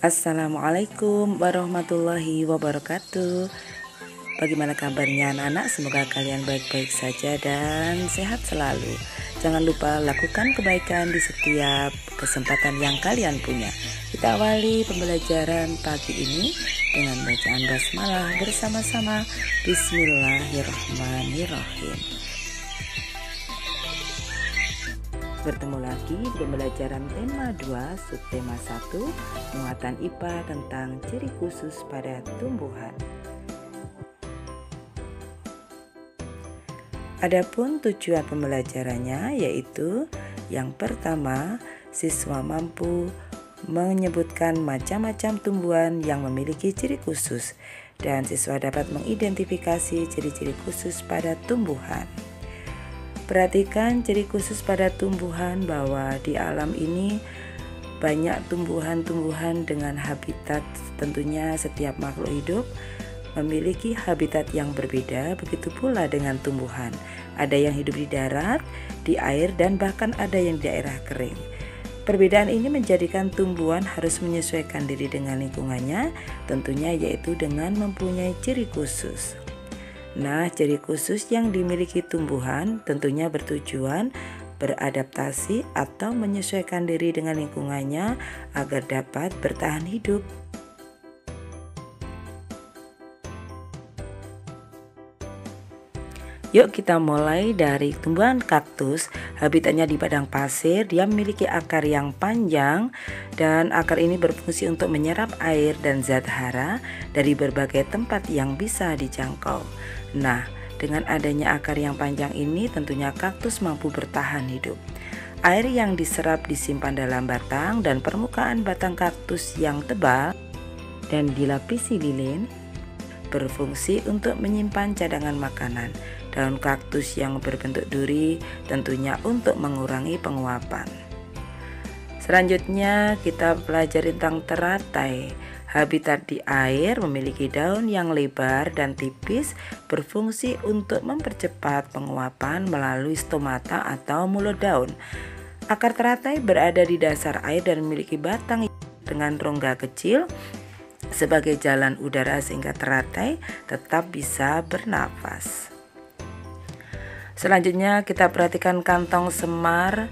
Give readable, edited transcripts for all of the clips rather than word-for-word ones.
Assalamualaikum warahmatullahi wabarakatuh. Bagaimana kabarnya anak-anak? Semoga kalian baik-baik saja dan sehat selalu. Jangan lupa lakukan kebaikan di setiap kesempatan yang kalian punya. Kita awali pembelajaran pagi ini dengan bacaan basmalah bersama-sama. Bismillahirrahmanirrahim. Bertemu lagi di pembelajaran tema 2 subtema 1 muatan IPA tentang ciri khusus pada tumbuhan. Adapun tujuan pembelajarannya yaitu yang pertama, siswa mampu menyebutkan macam-macam tumbuhan yang memiliki ciri khusus dan siswa dapat mengidentifikasi ciri-ciri khusus pada tumbuhan. Perhatikan ciri khusus pada tumbuhan bahwa di alam ini banyak tumbuhan-tumbuhan dengan habitat. Tentunya setiap makhluk hidup memiliki habitat yang berbeda, begitu pula dengan tumbuhan. Ada yang hidup di darat, di air, dan bahkan ada yang di daerah kering. Perbedaan ini menjadikan tumbuhan harus menyesuaikan diri dengan lingkungannya, tentunya yaitu dengan mempunyai ciri khusus. Nah, ciri khusus yang dimiliki tumbuhan tentunya bertujuan beradaptasi atau menyesuaikan diri dengan lingkungannya agar dapat bertahan hidup. Yuk kita mulai dari tumbuhan kaktus. Habitatnya di padang pasir. Dia memiliki akar yang panjang dan akar ini berfungsi untuk menyerap air dan zat hara dari berbagai tempat yang bisa dijangkau. Nah, dengan adanya akar yang panjang ini tentunya kaktus mampu bertahan hidup. Air yang diserap disimpan dalam batang dan permukaan batang kaktus yang tebal dan dilapisi lilin berfungsi untuk menyimpan cadangan makanan. Daun kaktus yang berbentuk duri tentunya untuk mengurangi penguapan. Selanjutnya kita pelajari tentang teratai. Habitat di air, memiliki daun yang lebar dan tipis, berfungsi untuk mempercepat penguapan melalui stomata atau mulut daun. Akar teratai berada di dasar air dan memiliki batang dengan rongga kecil sebagai jalan udara sehingga teratai tetap bisa bernafas. Selanjutnya kita perhatikan kantong semar.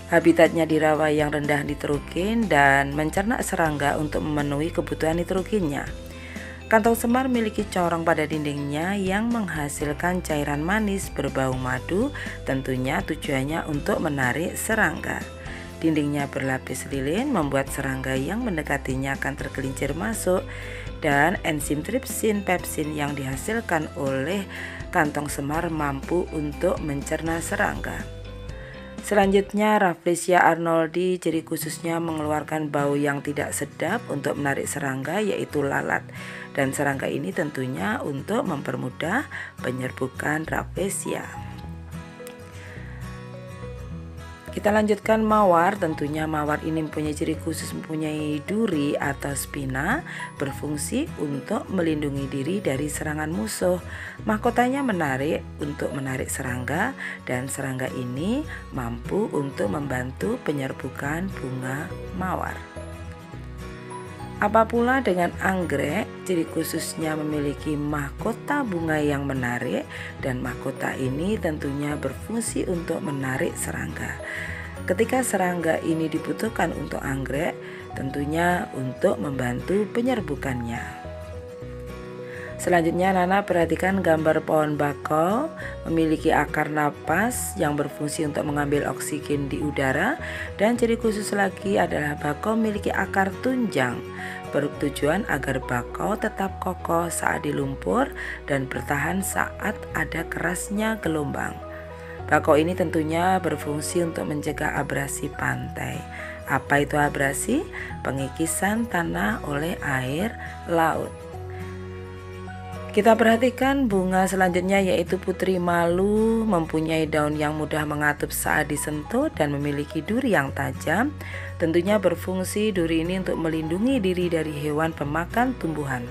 Habitatnya di rawa yang rendah nitrogen dan mencerna serangga untuk memenuhi kebutuhan nitrogennya. Kantong semar memiliki corong pada dindingnya yang menghasilkan cairan manis berbau madu, tentunya tujuannya untuk menarik serangga. Dindingnya berlapis lilin membuat serangga yang mendekatinya akan tergelincir masuk, dan enzim tripsin pepsin yang dihasilkan oleh kantong semar mampu untuk mencerna serangga. Selanjutnya Rafflesia arnoldi, ciri khususnya mengeluarkan bau yang tidak sedap untuk menarik serangga yaitu lalat, dan serangga ini tentunya untuk mempermudah penyerbukan Rafflesia. Kita lanjutkan mawar. Tentunya mawar ini mempunyai ciri khusus, mempunyai duri atau spina, berfungsi untuk melindungi diri dari serangan musuh. Mahkotanya menarik untuk menarik serangga, dan serangga ini mampu untuk membantu penyerbukan bunga mawar. Apa pula dengan anggrek, ciri khususnya memiliki mahkota bunga yang menarik, dan mahkota ini tentunya berfungsi untuk menarik serangga. Ketika serangga ini dibutuhkan untuk anggrek, tentunya untuk membantu penyerbukannya. Selanjutnya Nana perhatikan gambar pohon bakau, memiliki akar napas yang berfungsi untuk mengambil oksigen di udara, dan ciri khusus lagi adalah bakau memiliki akar tunjang, bertujuan agar bakau tetap kokoh saat di lumpur dan bertahan saat ada kerasnya gelombang. Bakau ini tentunya berfungsi untuk mencegah abrasi pantai. Apa itu abrasi? Pengikisan tanah oleh air laut. Kita perhatikan bunga selanjutnya yaitu putri malu, mempunyai daun yang mudah mengatup saat disentuh dan memiliki duri yang tajam. Tentunya berfungsi duri ini untuk melindungi diri dari hewan pemakan tumbuhan.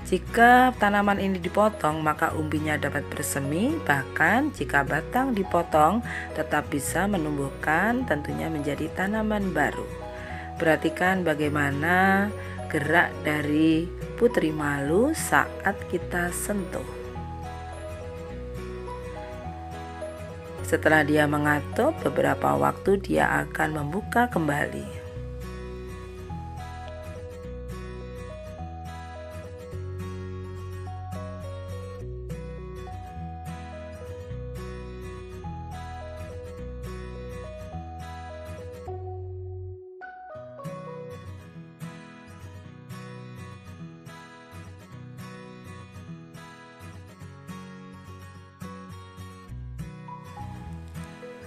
Jika tanaman ini dipotong, maka umbinya dapat bersemi, bahkan jika batang dipotong tetap bisa menumbuhkan, tentunya menjadi tanaman baru. Perhatikan bagaimana gerak dari putri malu saat kita sentuh. Setelah dia mengatup, beberapa waktu dia akan membuka kembali.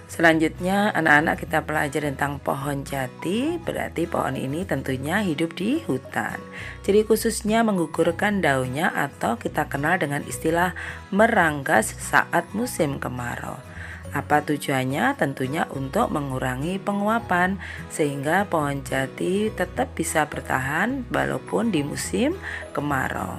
Selanjutnya anak-anak kita pelajari tentang pohon jati. Berarti pohon ini tentunya hidup di hutan. Ciri khususnya menggugurkan daunnya atau kita kenal dengan istilah meranggas saat musim kemarau. Apa tujuannya? Tentunya untuk mengurangi penguapan sehingga pohon jati tetap bisa bertahan walaupun di musim kemarau.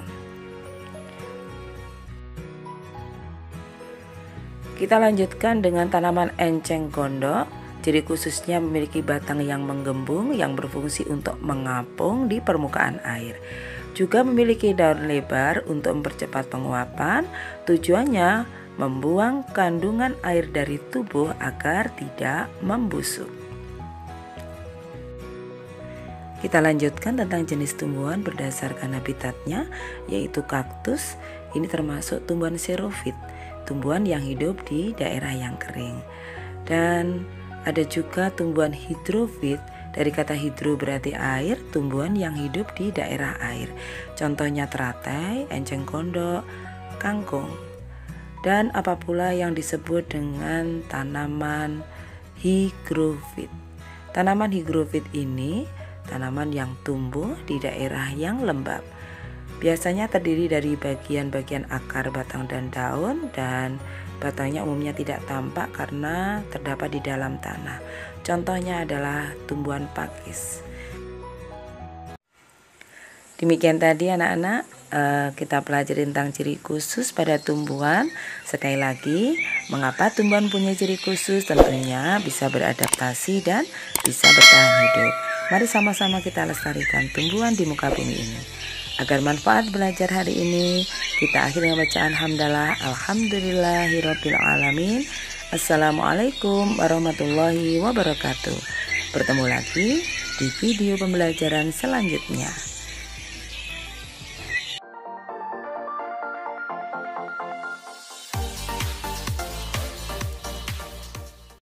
Kita lanjutkan dengan tanaman enceng gondok. Ciri khususnya memiliki batang yang menggembung yang berfungsi untuk mengapung di permukaan air. Juga memiliki daun lebar untuk mempercepat penguapan. Tujuannya membuang kandungan air dari tubuh agar tidak membusuk. Kita lanjutkan tentang jenis tumbuhan berdasarkan habitatnya, yaitu kaktus. Ini termasuk tumbuhan xerophyt, tumbuhan yang hidup di daerah yang kering. Dan ada juga tumbuhan hidrofit. Dari kata hidro berarti air, tumbuhan yang hidup di daerah air. Contohnya teratai, enceng gondok, kangkung. Dan apa pula yang disebut dengan tanaman higrofit. Tanaman higrofit ini tanaman yang tumbuh di daerah yang lembab. Biasanya terdiri dari bagian-bagian akar, batang, dan daun, dan batangnya umumnya tidak tampak karena terdapat di dalam tanah. Contohnya adalah tumbuhan pakis. Demikian tadi anak-anak, kita pelajari tentang ciri khusus pada tumbuhan. Sekali lagi, mengapa tumbuhan punya ciri khusus? Tentunya bisa beradaptasi dan bisa bertahan hidup. Mari sama-sama kita lestarikan tumbuhan di muka bumi ini. Agar manfaat belajar hari ini, kita akhiri dengan bacaan hamdalah. Alhamdulillahirabbil alamin. Assalamualaikum warahmatullahi wabarakatuh. Bertemu lagi di video pembelajaran selanjutnya.